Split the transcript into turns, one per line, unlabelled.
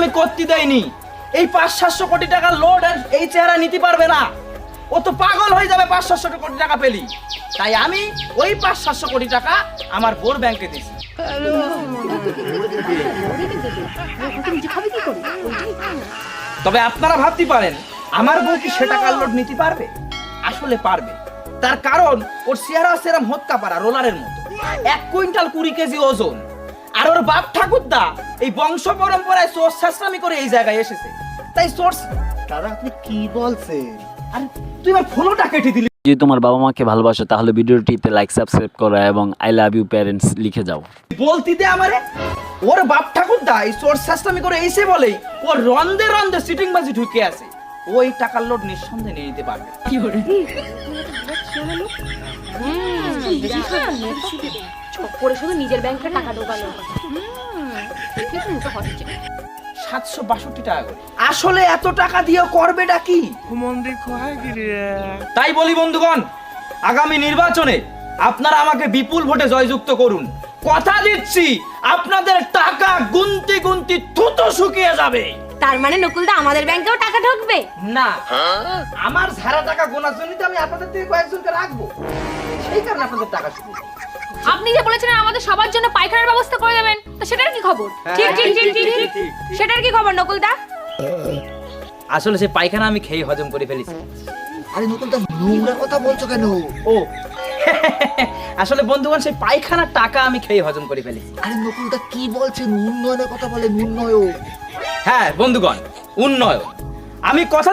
আমি করতে দেয়নি। এই 500-700 কোটি টাকার লোড আর এই চেহারা নিতে পারবে না। ও তো পাগল হয়ে যাবে 500-700 কোটি টাকা পেলি। তাই আমি ওই 500-700 কোটি টাকা আমার বোর ব্যাংকে দিছি। তবে আপনারা ভাবতে পারেন আমার বউ কি সে টাকার লোড নিতে পারবে? আসলে পারবে। তার কারণ ওর চেহারা সেরম হত্যা পারা রোলারের মতো, 1 কুইন্টাল 20 কেজি ওজন। আর ওর বাপ ঠাকুরদা এই বংশ পরম্পরায় সোর্স শাস্ত্রামি করে এই জায়গায় এসেছে। তাই সোর্স
দাদা আপনি কি বলছেন?
আরে তুই আমার ফলোটা কেটে দিলি।
যদি তোমার বাবা মাকে ভালোবাসো তাহলে ভিডিওটিতে লাইক সাবস্ক্রাইব করো এবং আই লাভ ইউ প্যারেন্টস লিখে যাও।
বলতি দে আমারে ওর বাপ ঠাকুরদা এই সোর্স শাস্ত্রামি করে এসে বলেই ও রন্দে রন্দে সিটিং বাজি ঢুকে আছে। ওই টাকার লোড নিঃসন্দেহে নিয়ে নিতে পারবে। কি করে
করে শুধু নিজের ব্যাংকে টাকা ঢোকালো।
762 টাকা করে। আসলে এত টাকা দিয়ে করবেটা কি? তাই বলি বন্ধুগণ, আগামী নির্বাচনে আপনারা আমাকে বিপুল ভোটে জয়যুক্ত করুন। কথা দিচ্ছি আপনাদের টাকা গুনতি গুনতি থুতু শুকিয়ে যাবে।
তার মানে নকুলদা আমাদের ব্যাংকেও টাকা ঢুকবে
না, আমার সারা টাকা গোনার জন্য তো আমি আপনাদের থেকে কয়েকজনকে রাখবো, সেই কারণে আপনাদের টাকা শুকিয়ে।
আপনি যে বলেছিলেন আমাদের সবার জন্য পায়খানার ব্যবস্থা করে দেবেন, তা সেটার কি খবর? ঠিক ঠিক ঠিক ঠিক ঠিক সেটার কি খবর নকুলদা?
আসলে সে পায়খানা আমি খেয়ে হজম করে ফেলেছি।
আরে নকুলদা নোংরা কথা বলছো কেন?
ও আসলে বন্ধুগণ সেই পায়খানার টাকা আমি খেয়ে হজম করে ফেলেছি।
আরে নকুলদা কি বলছেন? উন্নয়নের কথা বলেন, উন্নয়ন।
হ্যাঁ বন্ধুগণ, উন্নয়ন। আমি কথা